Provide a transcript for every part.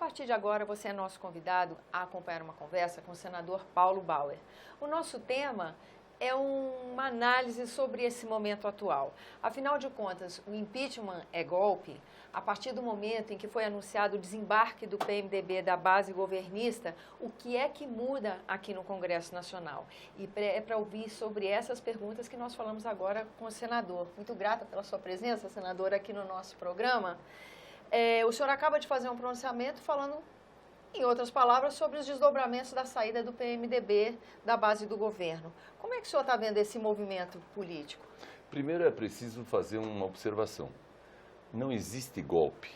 partir de agora, você é nosso convidado a acompanhar uma conversa com o senador Paulo Bauer. O nosso tema é uma análise sobre esse momento atual. Afinal de contas, o impeachment é golpe? A partir do momento em que foi anunciado o desembarque do PMDB da base governista, o que é que muda aqui no Congresso Nacional? E é para ouvir sobre essas perguntas que nós falamos agora com o senador. Muito grata pela sua presença, senador, aqui no nosso programa. O senhor acaba de fazer um pronunciamento falando, em outras palavras, sobre os desdobramentos da saída do PMDB da base do governo. Como é que o senhor está vendo esse movimento político? Primeiro é preciso fazer uma observação. Não existe golpe.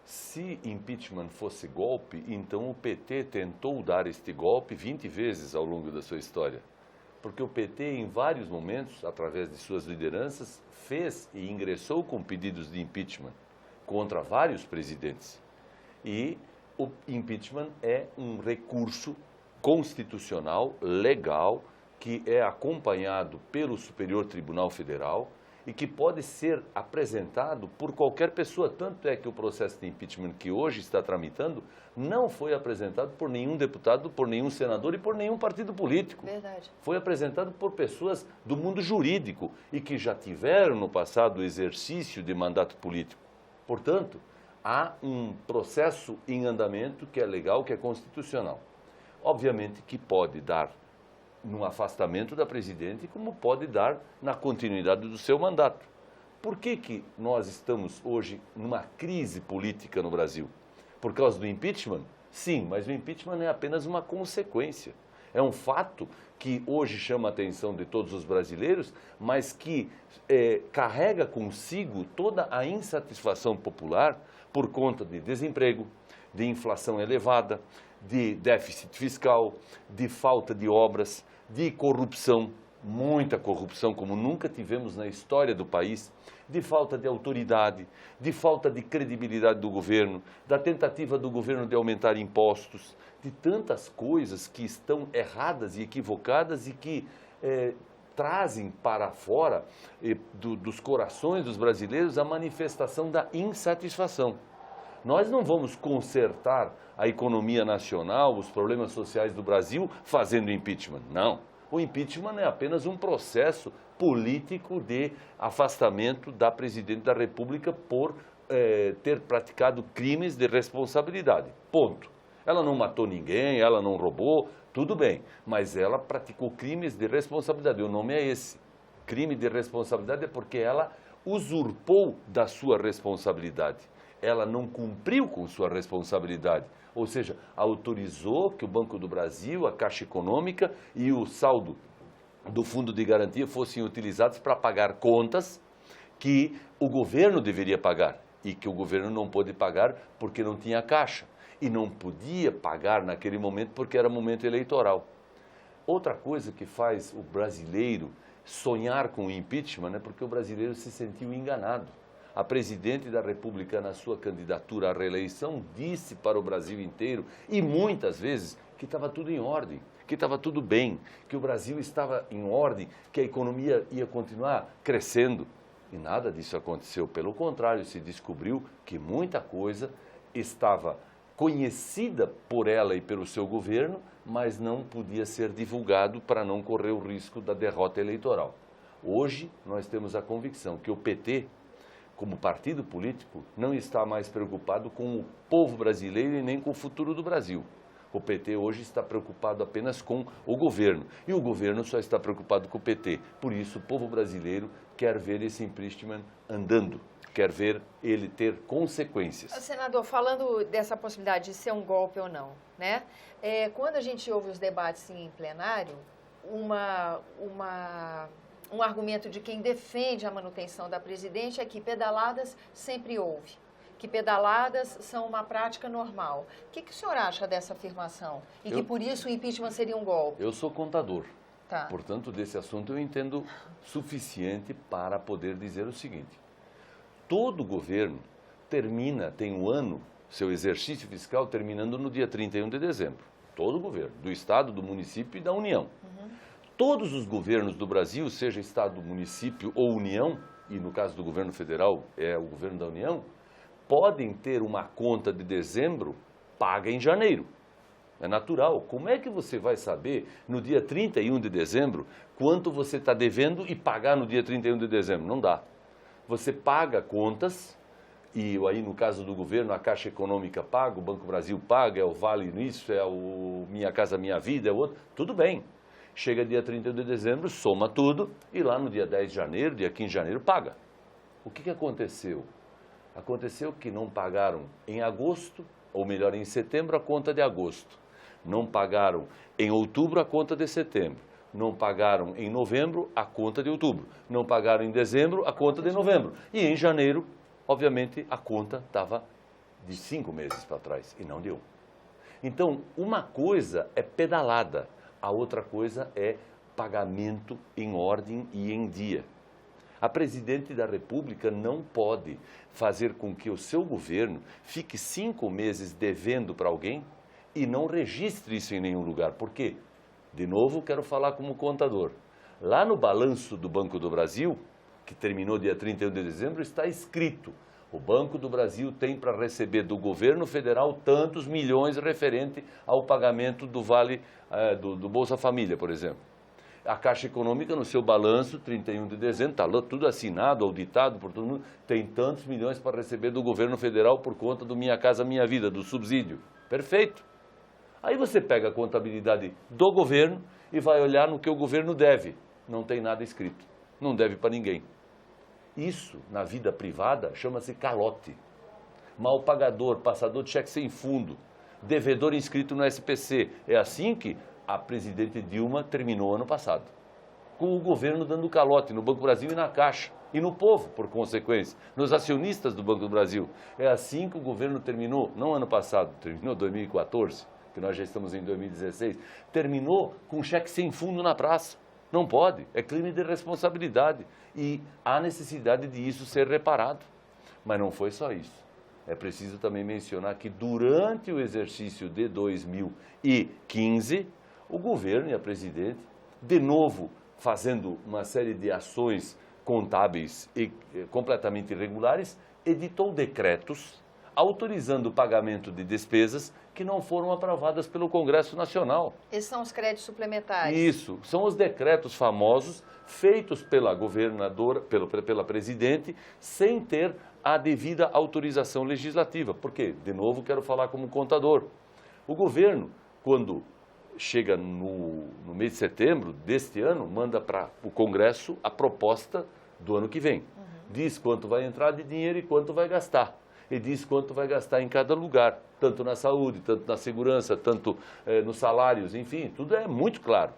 Se impeachment fosse golpe, então o PT tentou dar este golpe 20 vezes ao longo da sua história. Porque o PT, em vários momentos, através de suas lideranças, fez e ingressou com pedidos de impeachment contra vários presidentes. E o impeachment é um recurso constitucional, legal, que é acompanhado pelo Superior Tribunal Federal e que pode ser apresentado por qualquer pessoa. Tanto é que o processo de impeachment que hoje está tramitando não foi apresentado por nenhum deputado, por nenhum senador e por nenhum partido político. Verdade. Foi apresentado por pessoas do mundo jurídico e que já tiveram no passado o exercício de mandato político. Portanto, há um processo em andamento que é legal, que é constitucional. Obviamente que pode dar no afastamento da presidente, como pode dar na continuidade do seu mandato. Por que nós estamos hoje numa crise política no Brasil? Por causa do impeachment? Sim, mas o impeachment é apenas uma consequência. É um fato que hoje chama a atenção de todos os brasileiros, mas que carrega consigo toda a insatisfação popular por conta de desemprego, de inflação elevada, de déficit fiscal, de falta de obras, de corrupção, muita corrupção como nunca tivemos na história do país, de falta de autoridade, de falta de credibilidade do governo, da tentativa do governo de aumentar impostos, de tantas coisas que estão erradas e equivocadas e que trazem para fora dos corações dos brasileiros a manifestação da insatisfação. Nós não vamos consertar a economia nacional, os problemas sociais do Brasil fazendo impeachment, não. O impeachment é apenas um processo político de afastamento da presidente da República por ter praticado crimes de responsabilidade, ponto. Ela não matou ninguém, ela não roubou, tudo bem, mas ela praticou crimes de responsabilidade, o nome é esse. Crime de responsabilidade é porque ela usurpou da sua responsabilidade. Ela não cumpriu com sua responsabilidade, ou seja, autorizou que o Banco do Brasil, a Caixa Econômica e o saldo do Fundo de Garantia fossem utilizados para pagar contas que o governo deveria pagar e que o governo não pôde pagar porque não tinha caixa e não podia pagar naquele momento porque era momento eleitoral. Outra coisa que faz o brasileiro sonhar com o impeachment é porque o brasileiro se sentiu enganado. A presidente da República, na sua candidatura à reeleição, disse para o Brasil inteiro, e muitas vezes, que estava tudo em ordem, que estava tudo bem, que o Brasil estava em ordem, que a economia ia continuar crescendo. E nada disso aconteceu. Pelo contrário, se descobriu que muita coisa estava conhecida por ela e pelo seu governo, mas não podia ser divulgado para não correr o risco da derrota eleitoral. Hoje, nós temos a convicção que o PT, como partido político, não está mais preocupado com o povo brasileiro e nem com o futuro do Brasil. O PT hoje está preocupado apenas com o governo, e o governo só está preocupado com o PT. Por isso, o povo brasileiro quer ver esse impeachment andando, quer ver ele ter consequências. Senador, falando dessa possibilidade de ser um golpe ou não, né? Quando a gente ouve os debates em plenário, um argumento de quem defende a manutenção da presidente é que pedaladas sempre houve, que pedaladas são uma prática normal. O que o senhor acha dessa afirmação? E que por isso o impeachment seria um golpe? Eu sou contador, tá. Portanto, desse assunto eu entendo suficiente para poder dizer o seguinte. Todo governo tem um ano, seu exercício fiscal terminando no dia 31 de dezembro. Todo governo, do Estado, do município e da União. Todos os governos do Brasil, seja Estado, município ou União, e no caso do governo federal é o governo da União, podem ter uma conta de dezembro paga em janeiro. É natural. Como é que você vai saber no dia 31 de dezembro quanto você está devendo e pagar no dia 31 de dezembro? Não dá. Você paga contas, e aí no caso do governo a Caixa Econômica paga, o Banco Brasil paga, é o Vale nisso, é o Minha Casa Minha Vida, é o outro, tudo bem. Chega dia 31 de dezembro, soma tudo e lá no dia 10 de janeiro, dia 15 de janeiro, paga. O que aconteceu? Aconteceu que não pagaram em agosto, ou melhor, em setembro, a conta de agosto. Não pagaram em outubro a conta de setembro. Não pagaram em novembro a conta de outubro. Não pagaram em dezembro a conta de novembro. E em janeiro, obviamente, a conta estava de 5 meses para trás e não de 1. Então, uma coisa é pedalada. A outra coisa é pagamento em ordem e em dia. A presidente da República não pode fazer com que o seu governo fique 5 meses devendo para alguém e não registre isso em nenhum lugar. Por quê? De novo, quero falar como contador. Lá no balanço do Banco do Brasil, que terminou dia 31 de dezembro, está escrito: o Banco do Brasil tem para receber do governo federal tantos milhões referente ao pagamento do Vale, do Bolsa Família, por exemplo. A Caixa Econômica, no seu balanço, 31 de dezembro, está tudo assinado, auditado por todo mundo, tem tantos milhões para receber do governo federal por conta do Minha Casa Minha Vida, do subsídio. Perfeito. Aí você pega a contabilidade do governo e vai olhar no que o governo deve. Não tem nada escrito. Não deve para ninguém. Isso, na vida privada, chama-se calote. Mal pagador, passador de cheque sem fundo, devedor inscrito no SPC. É assim que a presidente Dilma terminou ano passado. Com o governo dando calote no Banco do Brasil e na Caixa. E no povo, por consequência. Nos acionistas do Banco do Brasil. É assim que o governo terminou, não ano passado, terminou 2014, que nós já estamos em 2016. Terminou com cheque sem fundo na praça. Não pode, é crime de responsabilidade e há necessidade de isso ser reparado. Mas não foi só isso. É preciso também mencionar que durante o exercício de 2015, o governo e a presidente, de novo fazendo uma série de ações contábeis e completamente irregulares, editou decretos autorizando o pagamento de despesas que não foram aprovadas pelo Congresso Nacional. Esses são os créditos suplementares? Isso, são os decretos famosos feitos pela governadora, pela presidente, sem ter a devida autorização legislativa. Porque, de novo, quero falar como contador. O governo, quando chega no mês de setembro deste ano, manda para o Congresso a proposta do ano que vem. Diz quanto vai entrar de dinheiro e quanto vai gastar. E diz quanto vai gastar em cada lugar, tanto na saúde, tanto na segurança, tanto nos salários, enfim, tudo é muito claro.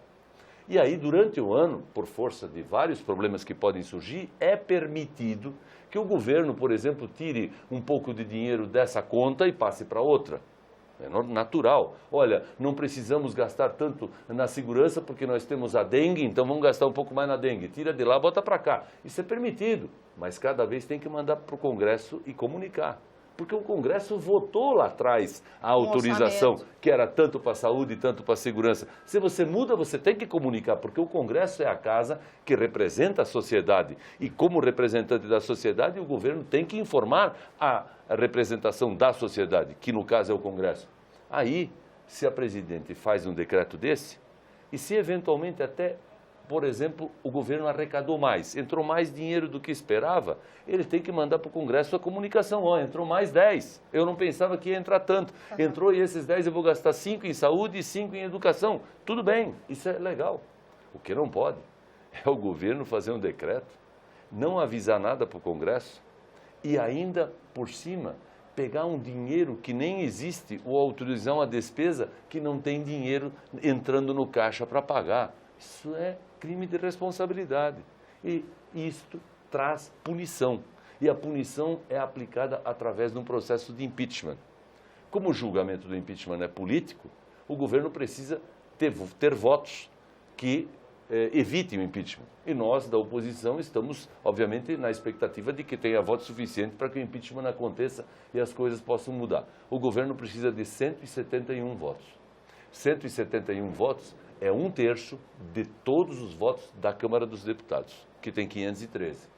E aí, durante o ano, por força de vários problemas que podem surgir, é permitido que o governo, por exemplo, tire um pouco de dinheiro dessa conta e passe para outra. É natural. Olha, não precisamos gastar tanto na segurança porque nós temos a dengue, então vamos gastar um pouco mais na dengue. Tira de lá, bota para cá. Isso é permitido, mas cada vez tem que mandar para o Congresso e comunicar. Porque o Congresso votou lá atrás a autorização, que era tanto para a saúde e tanto para a segurança. Se você muda, você tem que comunicar, porque o Congresso é a casa que representa a sociedade. E como representante da sociedade, o governo tem que informar a representação da sociedade, que no caso é o Congresso. Aí, se a presidente faz um decreto desse, e se eventualmente até, por exemplo, o governo arrecadou mais, entrou mais dinheiro do que esperava, ele tem que mandar para o Congresso a comunicação, ó, entrou mais 10, eu não pensava que ia entrar tanto, entrou e esses 10 eu vou gastar 5 em saúde e 5 em educação, tudo bem, isso é legal. O que não pode é o governo fazer um decreto, não avisar nada para o Congresso e ainda, por cima, pegar um dinheiro que nem existe ou autorizar uma despesa que não tem dinheiro entrando no caixa para pagar. Isso é crime de responsabilidade. E isto traz punição. E a punição é aplicada através de um processo de impeachment. Como o julgamento do impeachment é político, o governo precisa ter votos que evitem o impeachment. E nós, da oposição, estamos, obviamente, na expectativa de que tenha voto suficiente para que o impeachment aconteça e as coisas possam mudar. O governo precisa de 171 votos. 171 votos é 1/3 de todos os votos da Câmara dos Deputados, que tem 513.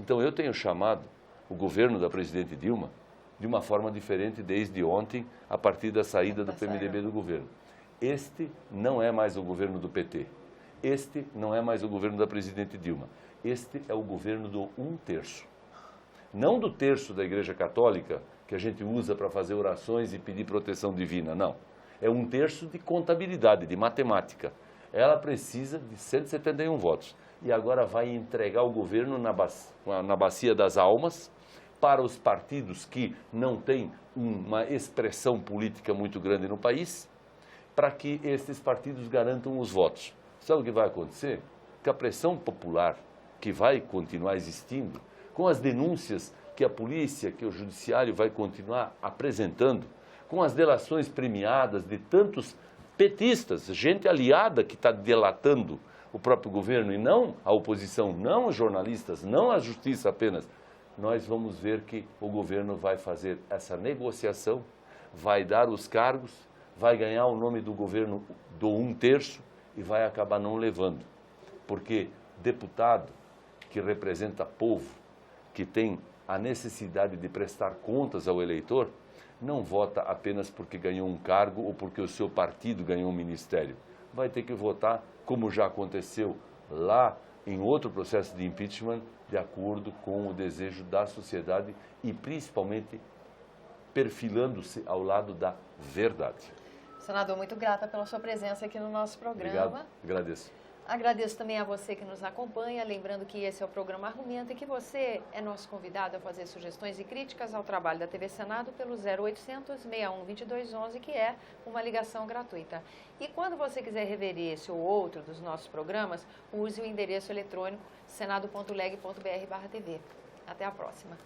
Então, eu tenho chamado o governo da presidente Dilma de uma forma diferente desde ontem, a partir da saída do PMDB do governo. Este não é mais o governo do PT. Este não é mais o governo da presidente Dilma. Este é o governo do 1/3. Não do terço da Igreja Católica, que a gente usa para fazer orações e pedir proteção divina, não. É 1/3 de contabilidade, de matemática. Ela precisa de 171 votos. E agora vai entregar o governo na bacia das almas para os partidos que não têm uma expressão política muito grande no país, para que esses partidos garantam os votos. Sabe o que vai acontecer? Que a pressão popular, que vai continuar existindo, com as denúncias que a polícia, que o judiciário vai continuar apresentando, com as delações premiadas de tantos petistas, gente aliada que está delatando o próprio governo e não a oposição, não os jornalistas, não a justiça apenas, nós vamos ver que o governo vai fazer essa negociação, vai dar os cargos, vai ganhar o nome do governo do 1/3 e vai acabar não levando. Porque deputado que representa povo, que tem a necessidade de prestar contas ao eleitor, não vota apenas porque ganhou um cargo ou porque o seu partido ganhou um ministério. Vai ter que votar, como já aconteceu lá em outro processo de impeachment, de acordo com o desejo da sociedade e principalmente perfilando-se ao lado da verdade. Senador, muito grata pela sua presença aqui no nosso programa. Obrigado, agradeço. Agradeço também a você que nos acompanha, lembrando que esse é o programa Argumenta e que você é nosso convidado a fazer sugestões e críticas ao trabalho da TV Senado pelo 0800 61 2211, que é uma ligação gratuita. E quando você quiser rever esse ou outro dos nossos programas, use o endereço eletrônico senado.leg.br/tv. Até a próxima.